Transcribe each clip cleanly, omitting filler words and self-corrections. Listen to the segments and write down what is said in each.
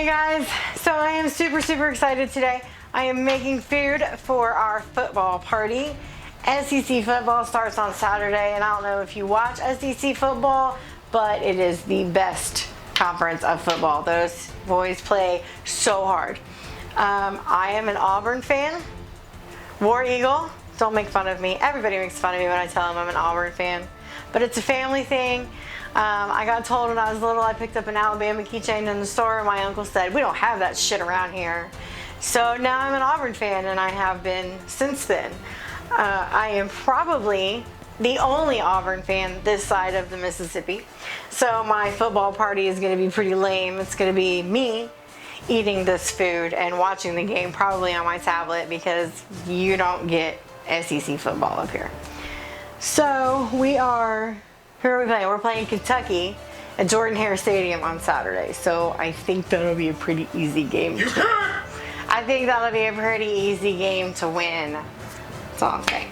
Hey guys, so I am super excited today. I am making food for our football party. SEC football starts on Saturday, and I don't know if you watch SEC football, but it is the best conference of football. Those boys play so hard. I am an Auburn fan. War Eagle. Don't make fun of me. Everybody makes fun of me when I tell them I'm an Auburn fan. But it's a family thing. I got told when I was little I picked up an Alabama keychain in the store, and my uncle said, we don't have that shit around here. So now I'm an Auburn fan, and I have been since then. I am probably the only Auburn fan this side of the Mississippi. So my football party is going to be pretty lame. It's going to be me eating this food and watching the game probably on my tablet, because you don't get SEC football up here. So who are we playing? We're playing Kentucky at Jordan-Hare Stadium on Saturday. So I think that'll be a pretty easy game. I think that'll be a pretty easy game to win. That's all I'm saying.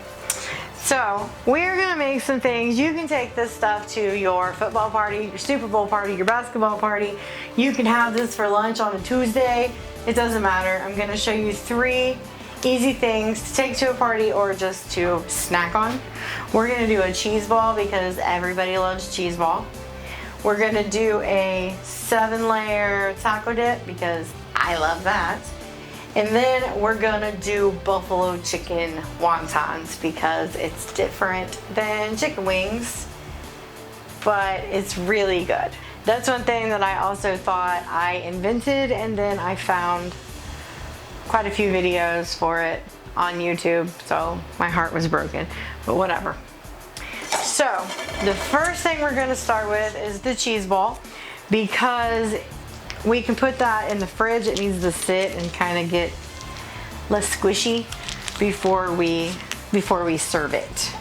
So we're gonna make some things. You can take this stuff to your football party, your Super Bowl party, your basketball party. You can have this for lunch on a Tuesday. It doesn't matter. I'm gonna show you 3 easy things to take to a party or just to snack on. We're gonna do a cheese ball because everybody loves cheese ball. We're gonna do a 7-layer taco dip because I love that. And then we're gonna do buffalo chicken wontons because it's different than chicken wings, but it's really good. That's one thing that I also thought I invented, and then I found quite a few videos for it on YouTube, so my heart was broken, but whatever. So the first thing we're gonna start with is the cheese ball, because we can put that in the fridge. It needs to sit and kind of get less squishy before we serve it.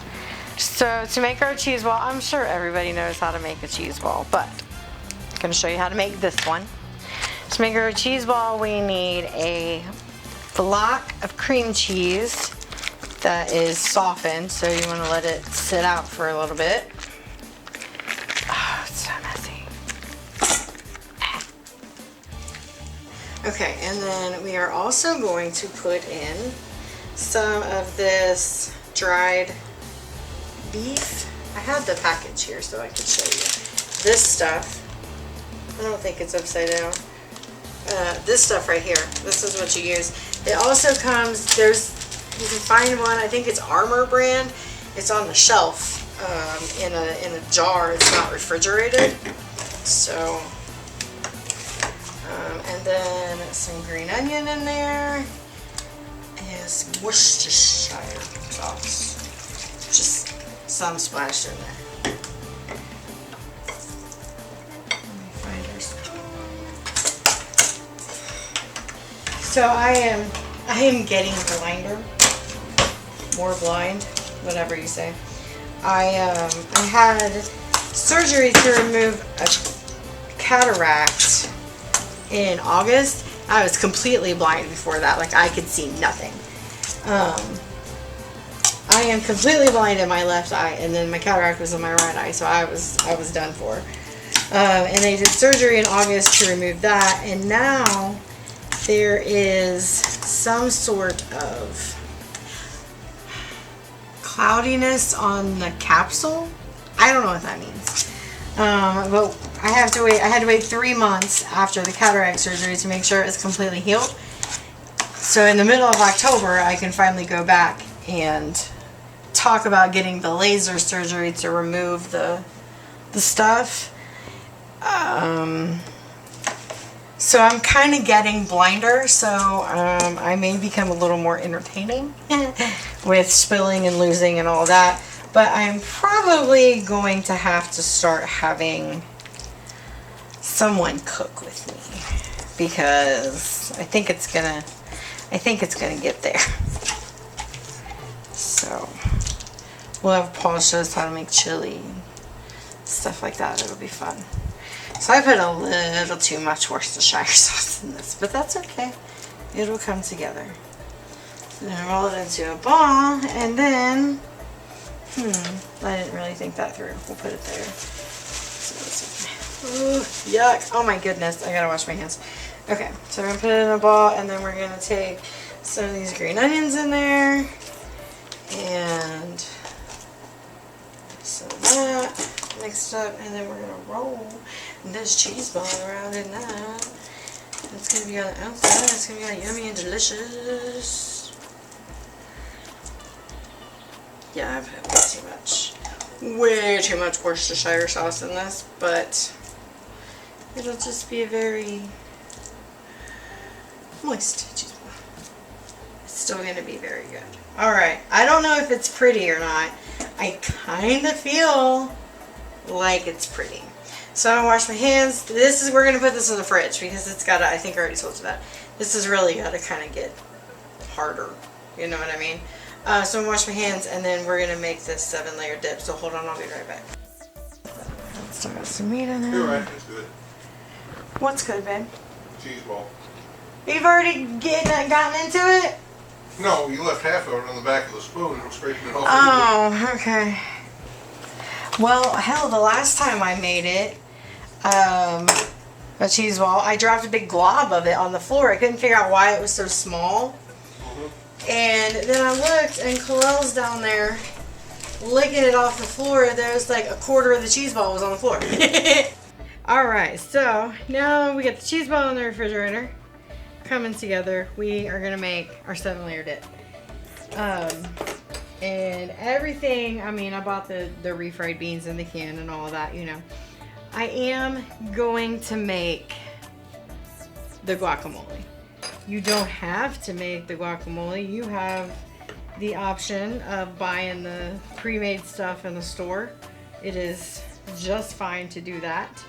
So to make our cheese ball, I'm sure everybody knows how to make a cheese ball, but I'm gonna show you how to make this one. To make our cheese ball, we need a block of cream cheese that is softened, so you want to let it sit out for a little bit. Oh, it's so messy. Okay, and then we are also going to put in some of this dried beef. I have the package here so I can show you. This stuff, I don't think it's upside down. This stuff right here, this is what you use. It also comes, you can find one, I think it's Armor brand. It's on the shelf in a jar. It's not refrigerated. So, and then some green onion in there, and some Worcestershire sauce. Just some splashed in there. So I am getting blinder, more blind, whatever you say. I had surgery to remove a cataract in August. I was completely blind before that, like I could see nothing. I am completely blind in my left eye, and then my cataract was in my right eye, so I was done for. And they did surgery in August to remove that, and now there is some sort of cloudiness on the capsule. I don't know what that means. But I had to wait 3 months after the cataract surgery to make sure it's completely healed. So in the middle of October, I can finally go back and talk about getting the laser surgery to remove the stuff. So I'm kind of getting blinder, so I may become a little more entertaining with spilling and losing and all that. But I'm probably going to have to start having someone cook with me, because I think it's gonna get there. So we'll have Paul show us how to make chili, stuff like that. It'll be fun. So I put a little too much Worcestershire sauce in this, but that's okay. It'll come together. So then roll it into a ball, and then, I didn't really think that through. We'll put it there. So it's okay. Ooh, yuck. Oh my goodness. I gotta wash my hands. Okay, so we're gonna put it in a ball, and then we're gonna take some of these green onions in there, and some of that mixed up, and then we're gonna roll this cheese ball around in that. It's gonna be on the outside. It's gonna be all yummy and delicious. Yeah, I've had way too much Worcestershire sauce in this, but it'll just be a very moist cheese ball. It's still gonna be very good. Alright, I don't know if it's pretty or not. I kind of feel like it's pretty. So I'm gonna wash my hands. We're gonna put this in the fridge because it's gotta, I think I already told you that. This is really gotta kind of get harder. You know what I mean? So I'm gonna wash my hands, and then we're gonna make this 7-layer dip. So hold on, I'll be right back. Still got some meat in there. You're right, it's good. What's good, babe? Cheese ball. You've already gotten into it? No, you left half of it on the back of the spoon and I'm scraping it off. Oh, okay. Well, hell, the last time I made it, a cheese ball, I dropped a big glob of it on the floor. I couldn't figure out why it was so small. And then I looked, and Kalel's down there licking it off the floor. There was like a quarter of the cheese ball was on the floor. Alright, so now we got the cheese ball in the refrigerator coming together. We are going to make our 7-layer dip. And everything, I mean, I bought the refried beans in the can and all of that, you know. I am going to make the guacamole. You don't have to make the guacamole. You have the option of buying the pre-made stuff in the store. It is just fine to do that.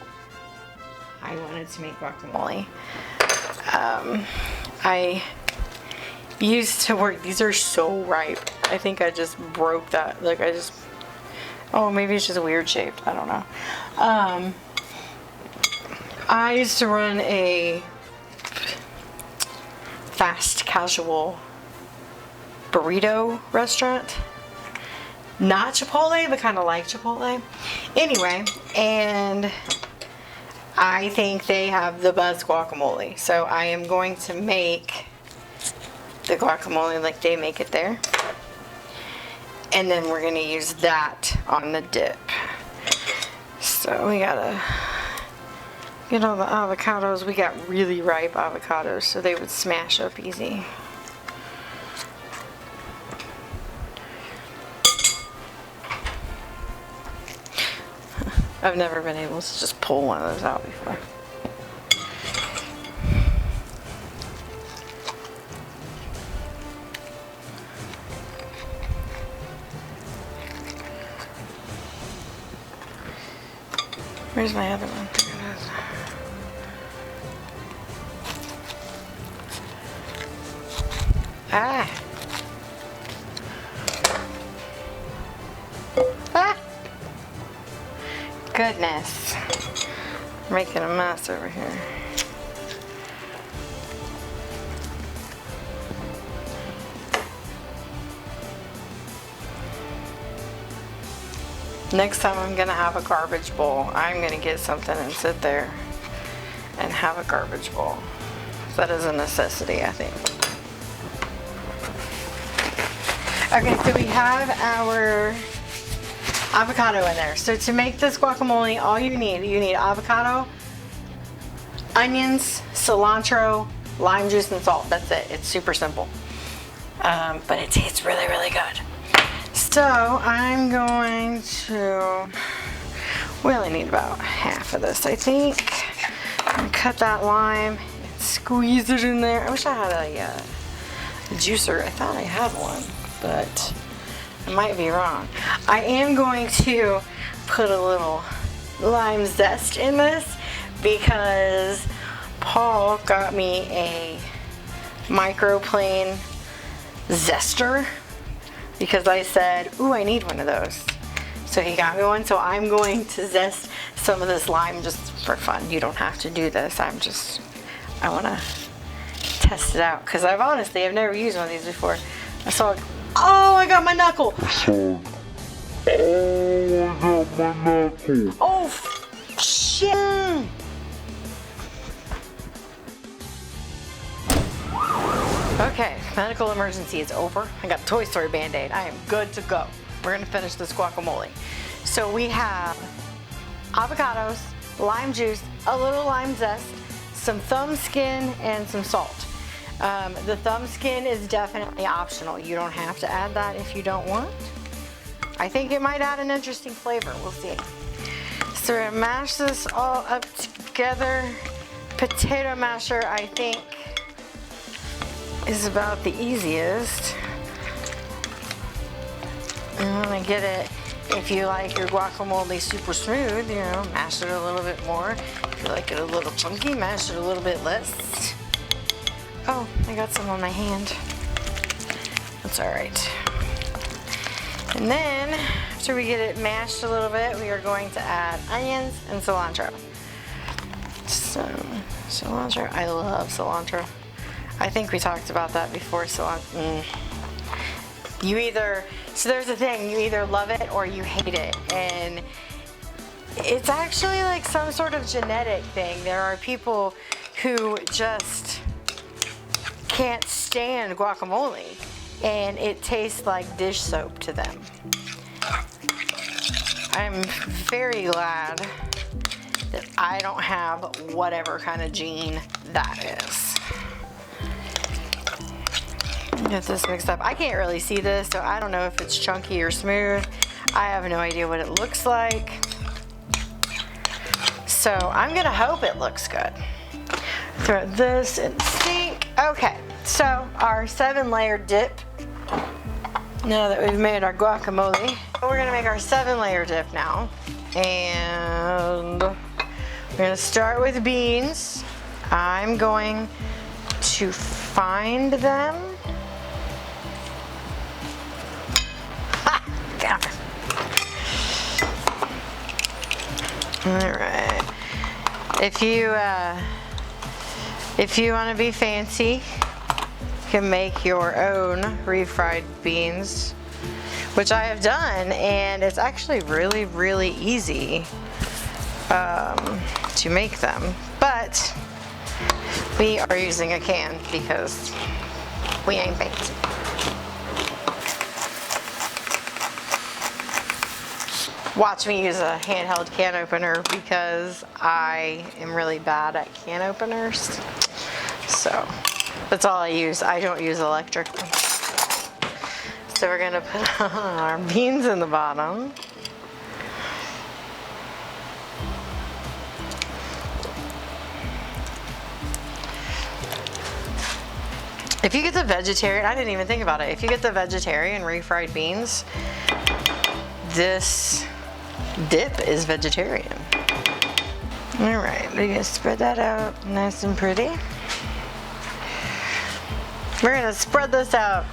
I wanted to make guacamole. I used to work, these are so ripe. I think I just broke that. Like oh, maybe it's just weird shaped. I don't know. I used to run a fast casual burrito restaurant. Not Chipotle, but kind of like Chipotle. Anyway, and I think they have the best guacamole. So I am going to make the guacamole like they make it there. And then we're going to use that on the dip. So we gotta get all the avocados. We got really ripe avocados, so they would smash up easy. I've never been able to just pull one of those out before. Where's my other one? There it is. Ah! Ah! Goodness. Making a mess over here. Next time I'm gonna have a garbage bowl. I'm gonna get something and sit there and have a garbage bowl. That is a necessity, I think. Okay, so we have our avocado in there. So to make this guacamole, all you need avocado, onions, cilantro, lime juice, and salt. That's it. It's super simple. But it tastes really, really good. So I'm going to, we only need about half of this, I think. And cut that lime and squeeze it in there. I wish I had a juicer. I thought I had one, but I might be wrong. I am going to put a little lime zest in this because Paul got me a microplane zester because I said, ooh, I need one of those. So he got me one, so I'm going to zest some of this lime just for fun. You don't have to do this. I want to test it out because I've never used one of these before. I saw, oh, I got my knuckle. Oh, shit. Okay, medical emergency is over. I got Toy Story Band-Aid. I am good to go. We're gonna finish this guacamole. So we have avocados, lime juice, a little lime zest, some thumb skin, and some salt. The thumb skin is definitely optional. You don't have to add that if you don't want. I think it might add an interesting flavor. We'll see. So we're gonna mash this all up together. Potato masher, I think, is about the easiest. I'm gonna get it. If you like your guacamole super smooth, you know, mash it a little bit more. If you like it a little chunky, mash it a little bit less. Oh, I got some on my hand. That's all right. And then, after we get it mashed a little bit, we are going to add onions and cilantro. So, cilantro, I love cilantro. I think we talked about that before, cilantro. So there's the thing, you either love it or you hate it. And it's actually like some sort of genetic thing. There are people who just can't stand guacamole and it tastes like dish soap to them. I'm very glad that I don't have whatever kind of gene that is. Get this mixed up. I can't really see this, so I don't know if it's chunky or smooth. I have no idea what it looks like. So I'm gonna hope it looks good. Throw this in the sink. Okay, so our 7-layer dip. Now that we've made our guacamole, we're gonna make our 7-layer dip now. And we're gonna start with beans. I'm going to find them. All right. If you want to be fancy, you can make your own refried beans, which I have done, and it's actually really, really easy to make them. But we are using a can because we ain't fancy. Watch me use a handheld can opener because I am really bad at can openers. So that's all I use. I don't use electric ones. So we're gonna put our beans in the bottom. If you get the vegetarian, I didn't even think about it. If you get the vegetarian refried beans, this dip is vegetarian. All right, we're gonna spread that out nice and pretty. We're gonna spread this out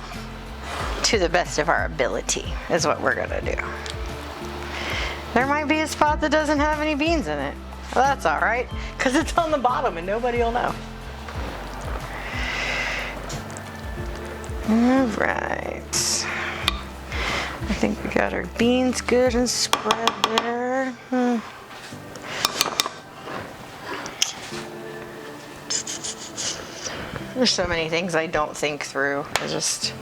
to the best of our ability is what we're gonna do. There might be a spot that doesn't have any beans in it. Well, that's all right, because it's on the bottom and nobody will know. All right. I think we got our beans good and spread there. There's so many things I don't think through. I just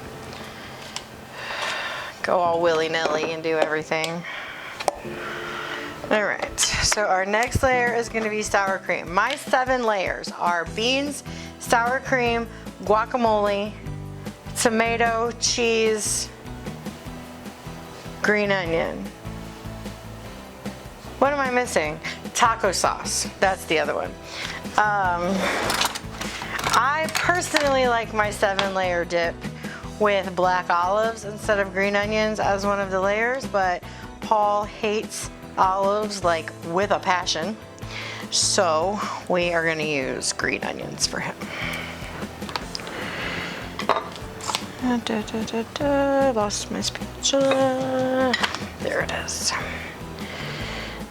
go all willy-nilly and do everything. All right, so our next layer is gonna be sour cream. My 7 layers are beans, sour cream, guacamole, tomato, cheese, green onion. What am I missing? Taco sauce. That's the other one. I personally like my 7-layer dip with black olives instead of green onions as one of the layers, but Paul hates olives like with a passion. So we are gonna use green onions for him. Lost my spatula. There it is.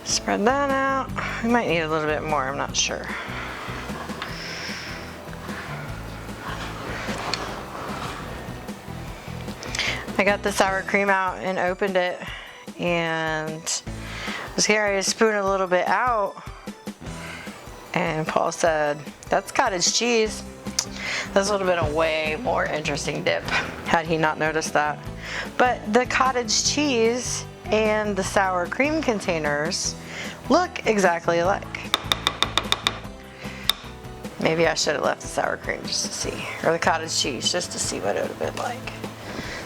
Spread that out. We might need a little bit more, I'm not sure. I got the sour cream out and opened it, and I was carrying a spoon a little bit out, and Paul said, "That's cottage cheese." This would have been a way more interesting dip had he not noticed that. But the cottage cheese and the sour cream containers look exactly alike. Maybe I should have left the sour cream just to see, or the cottage cheese just to see what it would have been like.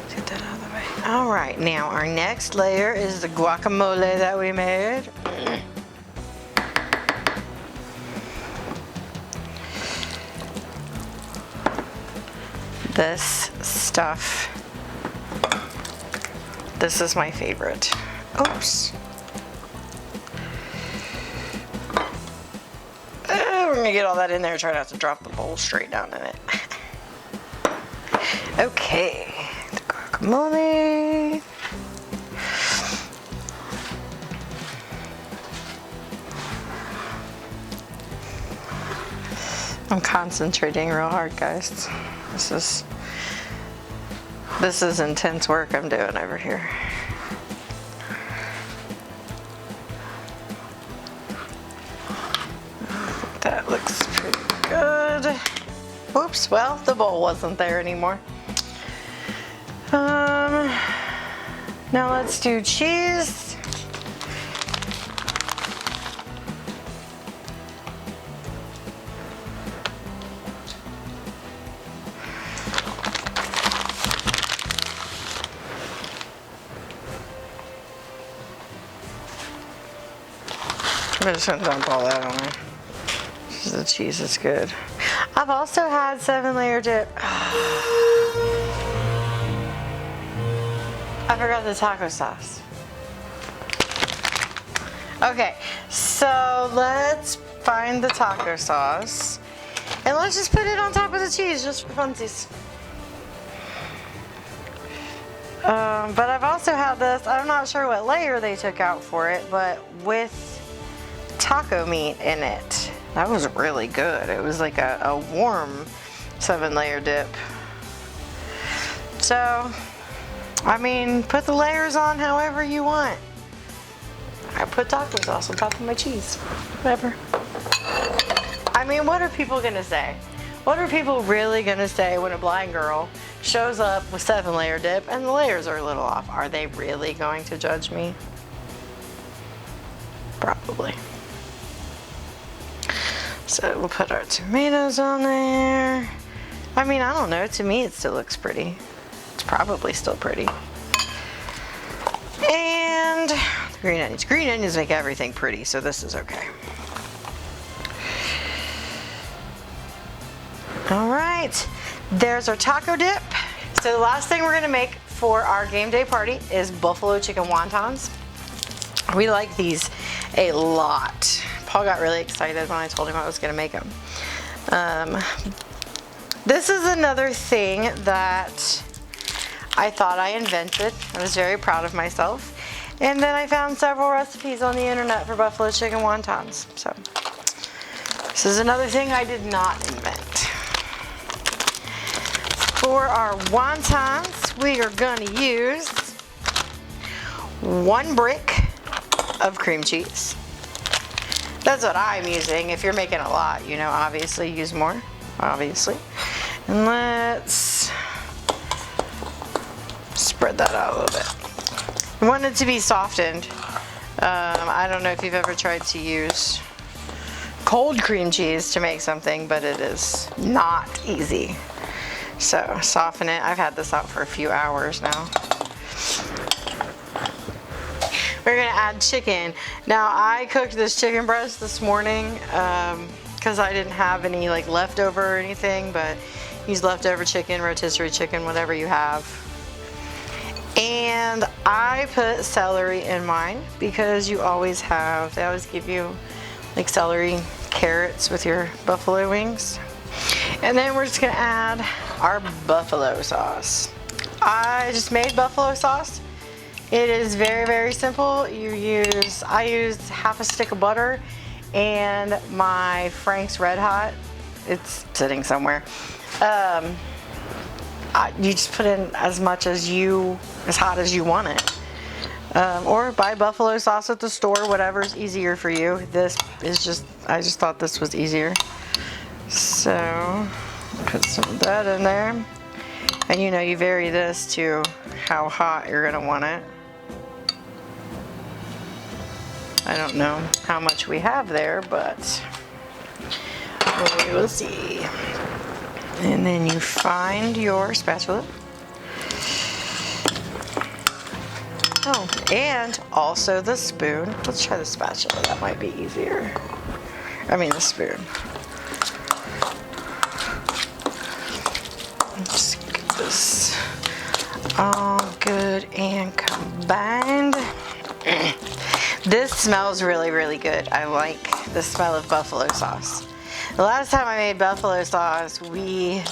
Let's get that out of the way. All right, now our next layer is the guacamole that we made. This stuff, this is my favorite. Oops. We're gonna get all that in there, try not to drop the bowl straight down in it. Okay, the guacamole. I'm concentrating real hard, guys. This is intense work I'm doing over here. That looks pretty good. Oops, well, the bowl wasn't there anymore. Now let's do cheese. I'm just gonna dump all that on there. The cheese is good. I've also had 7-layer dip. I forgot the taco sauce. Okay, so let's find the taco sauce and let's just put it on top of the cheese just for funsies. But I've also had this, I'm not sure what layer they took out for it, but with taco meat in it. That was really good. It was like a warm 7-layer dip. So, I mean, put the layers on however you want. I put taco sauce on top of my cheese. Whatever. I mean, what are people gonna say? What are people really gonna say when a blind girl shows up with 7-layer dip and the layers are a little off? Are they really going to judge me? Probably. So we'll put our tomatoes on there. I mean, I don't know. To me, it still looks pretty. It's probably still pretty. And green onions. Green onions make everything pretty, so this is okay. All right, there's our taco dip. So the last thing we're gonna make for our game day party is buffalo chicken wontons. We like these a lot. Paul got really excited when I told him I was gonna make them. This is another thing that I thought I invented. I was very proud of myself. And then I found several recipes on the internet for buffalo chicken wontons. So this is another thing I did not invent. For our wontons, we are gonna use 1 brick of cream cheese. That's what I'm using. If you're making a lot, you know, obviously use more, obviously. And let's spread that out a little bit. I want it to be softened. I don't know if you've ever tried to use cold cream cheese to make something, but it is not easy. So soften it. I've had this out for a few hours now. We're gonna add chicken. Now I cooked this chicken breast this morning because I didn't have any like leftover or anything, but use leftover chicken, rotisserie chicken, whatever you have. And I put celery in mine because you always have, they always give you like celery, carrots with your buffalo wings. And then we're just gonna add our buffalo sauce. I just made buffalo sauce. It is very, very simple. I used half a stick of butter and my Frank's Red Hot. It's sitting somewhere. You just put in as much as as hot as you want it. Or buy buffalo sauce at the store, whatever's easier for you. This is just, I just thought this was easier. So Put some of that in there. And you know, you vary this to how hot you're gonna want it. I don't know how much we have there, but we will see. And then you find your spatula. Oh, and also the spoon. Let's try the spatula, that might be easier. I mean the spoon. Just get this all good and combined. This smells really, really good. I like the smell of buffalo sauce. The last time I made buffalo sauce, we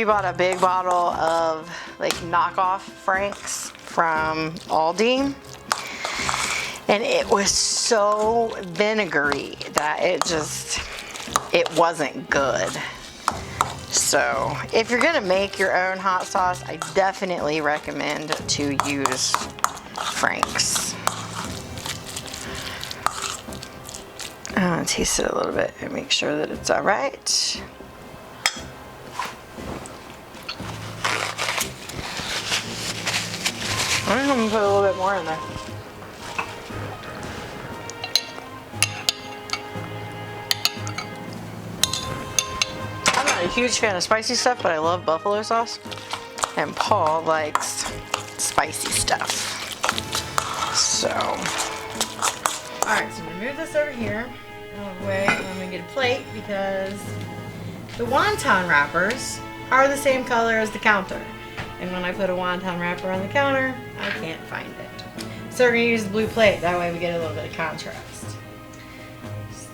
bought a big bottle of like knockoff Frank's from Aldi. And it was so vinegary that it wasn't good. So if you're gonna make your own hot sauce, I definitely recommend to use Frank's. I'm gonna taste it a little bit and make sure that it's all right. I'm gonna put a little bit more in there. I'm not a huge fan of spicy stuff, but I love buffalo sauce. And Paul likes spicy stuff. So, alright, so I'm gonna move this over here out of the way. And I'm gonna get a plate because the wonton wrappers are the same color as the counter. And when I put a wonton wrapper on the counter, I can't find it. So we're gonna use the blue plate. That way we get a little bit of contrast. So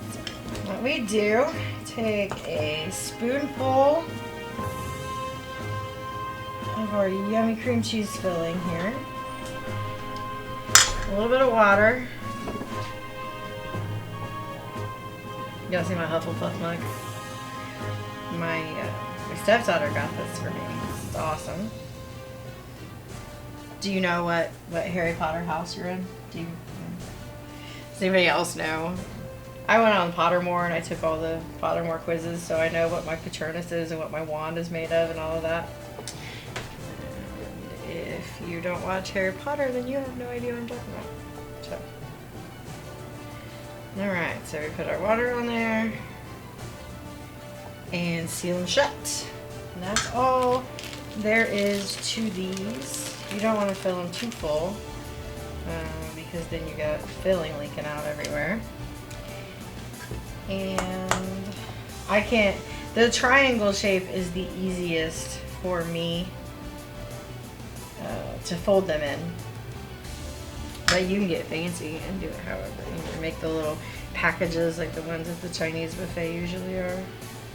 what we do, take a spoonful of our yummy cream cheese filling here. A little bit of water. You guys see my Hufflepuff mug? My stepdaughter got this for me. It's awesome. Do you know what Harry Potter house you're in? Does anybody else know? I went on Pottermore and I took all the Pottermore quizzes, so I know what my Patronus is and what my wand is made of and all of that. If you don't watch Harry Potter, then you have no idea what I'm talking about. So, alright, so we put our water on there and seal them shut. And that's all there is to these. You don't want to fill them too full because then you got filling leaking out everywhere. And I can't, the triangle shape is the easiest for me to fold them in. But you can get fancy and do it however. You can make the little packages like the ones at the Chinese buffet usually are.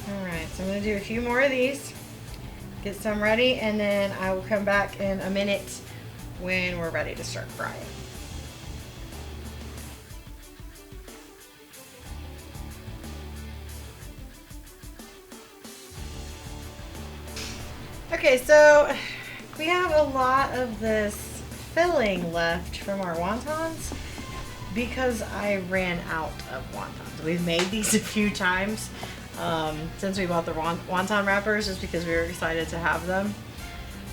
Alright, so I'm going to do a few more of these. Get some ready, and then I will come back in a minute when we're ready to start frying. Okay, so we have a lot of this filling left from our wontons because I ran out of wontons. We've made these a few times since we bought the wonton wrappers, just because we were excited to have them.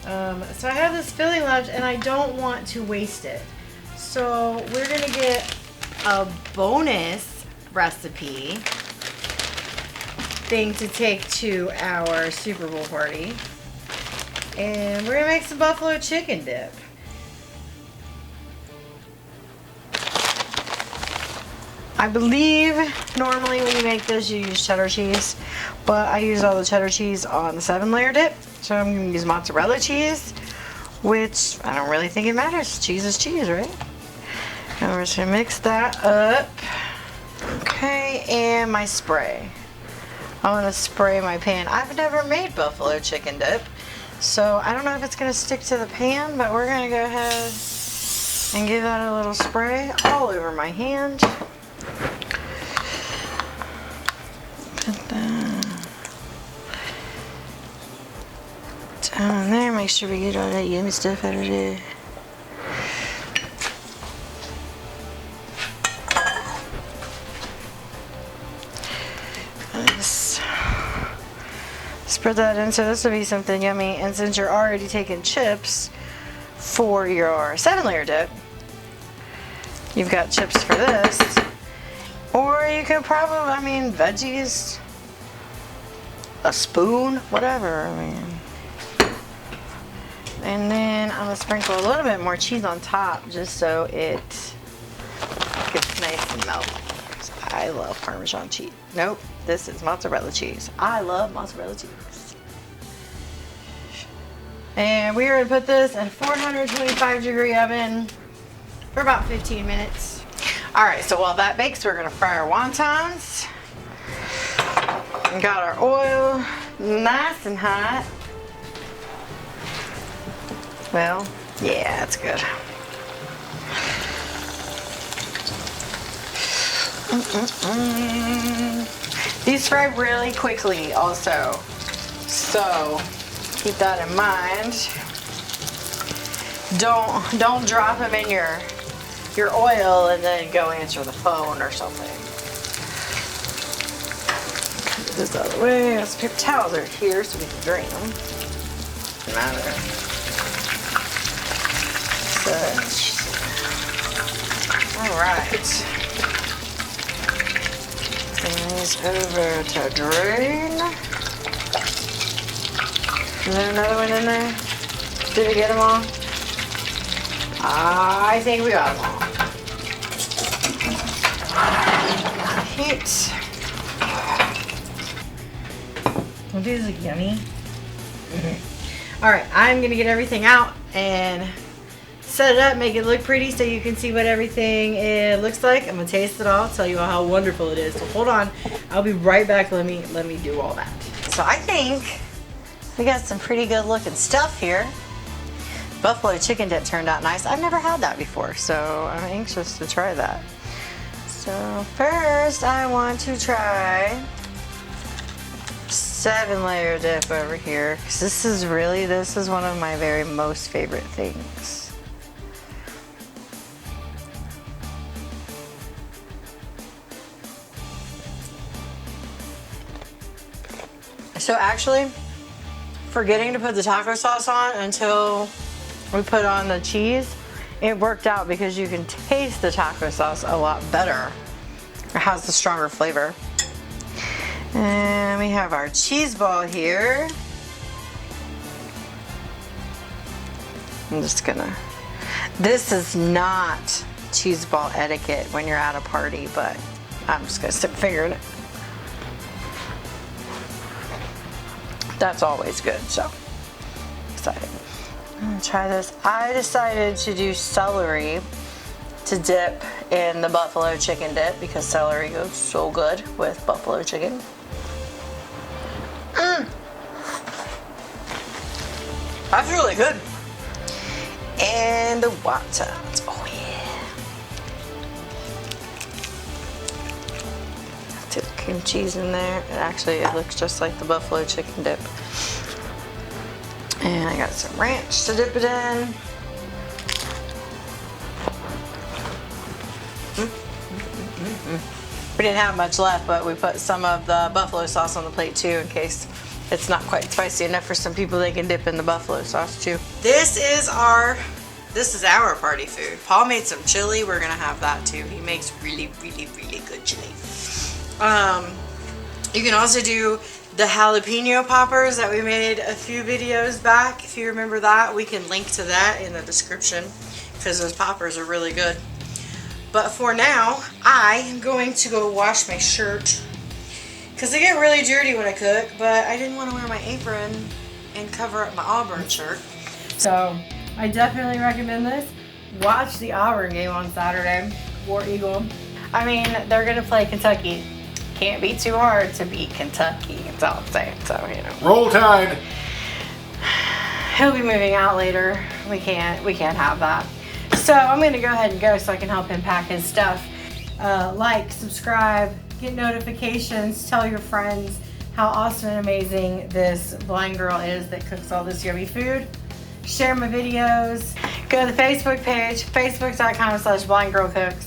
So I have this filling left and I don't want to waste it. So we're gonna get a bonus recipe thing to take to our Super Bowl party. And we're gonna make some buffalo chicken dip. I believe normally when you make this you use cheddar cheese, but I used all the cheddar cheese on the 7-layer dip, so I'm going to use mozzarella cheese, which I don't really think it matters. Cheese is cheese, right? And we're just going to mix that up. Okay, and my spray. I want to spray my pan. I've never made buffalo chicken dip, so I don't know if it's going to stick to the pan, but we're going to go ahead and give that a little spray all over my hand. Put that down there. Make sure we get all that yummy stuff out of there. This put that in, so this will be something yummy. And since you're already taking chips for your 7-layer dip, you've got chips for this. Or you could probably, I mean, veggies, a spoon, whatever, I mean. And then I'm gonna sprinkle a little bit more cheese on top just so it gets nice and melty. I love Parmesan cheese. Nope, this is mozzarella cheese. I love mozzarella cheese. And we are gonna put this in a 425-degree oven for about 15 minutes. All right, so while that bakes, we're gonna fry our wontons. We got our oil nice and hot. Well, yeah, that's good. These fry really quickly also, so keep that in mind. Don't drop them in your oil and then go answer the phone or something. Put this out of the way. Those paper towels are here so we can drain them. Doesn't matter. All right. Bring these over to drain. Is there another one in there? Did we get them all? I think we got them all. Heat. Well, these look yummy. All right, I'm gonna get everything out and set it up, make it look pretty so you can see what everything looks like. I'm gonna taste it all, tell you how wonderful it is. So hold on, I'll be right back. Let me do all that. So I think we got some pretty good looking stuff here. Buffalo chicken dip turned out nice. I've never had that before, so I'm anxious to try that. So first I want to try 7-layer dip over here, because this is one of my very most favorite things. So actually, forgetting to put the taco sauce on until we put on the cheese, it worked out because you can taste the taco sauce a lot better. It has the stronger flavor. And we have our cheese ball here. I'm just gonna, this is not cheese ball etiquette when you're at a party, but I'm just gonna stick a finger in it. That's always good, so excited. I'm gonna try this. I decided to do celery to dip in the buffalo chicken dip because celery goes so good with buffalo chicken. That's really good. And the wontons. Oh yeah. Dip cream cheese in there. It looks just like the buffalo chicken dip. And I got some ranch to dip it in. We didn't have much left, but we put some of the buffalo sauce on the plate too in case it's not quite spicy enough for some people. They can dip in the buffalo sauce too. This is our party food. Paul made some chili. We're gonna have that too. He makes really, really, really good chili. You can also do the jalapeno poppers that we made a few videos back. If you remember that, we can link to that in the description because those poppers are really good. But for now, I am going to go wash my shirt because I get really dirty when I cook, but I didn't want to wear my apron and cover up my Auburn shirt. So I definitely recommend this. Watch the Auburn game on Saturday, War Eagle. I mean, they're going to play Kentucky. Can't be too hard to beat Kentucky. That's all I'm saying. So, you know. Roll Tide. He'll be moving out later. We can't have that. So I'm going to go ahead and go so I can help him pack his stuff. Like, subscribe, get notifications, tell your friends how awesome and amazing this blind girl is that cooks all this yummy food. Share my videos. Go to the Facebook page, facebook.com/blindgirlcooks.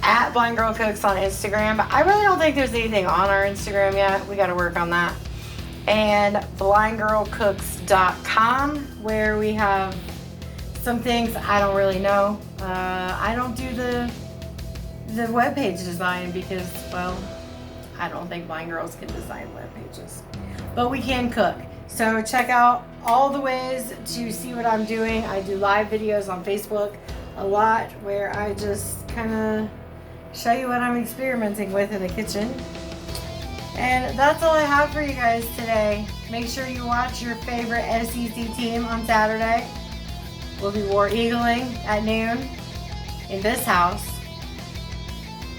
@blindgirlcooks on Instagram. But I really don't think there's anything on our Instagram yet. We got to work on that. and blindgirlcooks.com, where we have some things I don't really know. I don't do the webpage design because, well, I don't think blind girls can design web pages, but we can cook. So check out all the ways to see what I'm doing. I do live videos on Facebook a lot where I just kind of show you what I'm experimenting with in the kitchen. And that's all I have for you guys today. Make sure you watch your favorite SEC team on Saturday. We'll be War Eagling at noon in this house.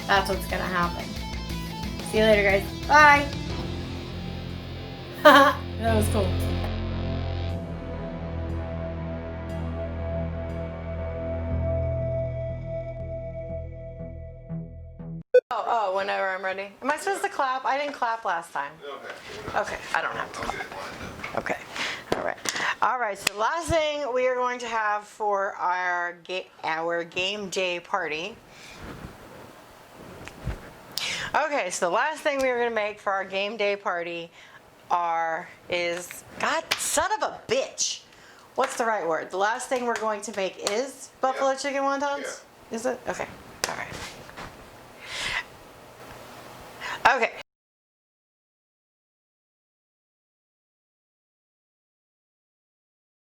That's what's gonna happen. See you later, guys. Bye. That was cool. Oh, whenever I'm ready. Am I supposed to clap? I didn't clap last time. Okay, I don't have to clap. Okay, all right. So the last thing we are going to have for our game day party. Okay, so the last thing we were going to make for our game day party is God, son of a bitch. What's the right word? The last thing we're going to make is buffalo chicken wontons? Yeah. Is it? Okay. All right. Okay,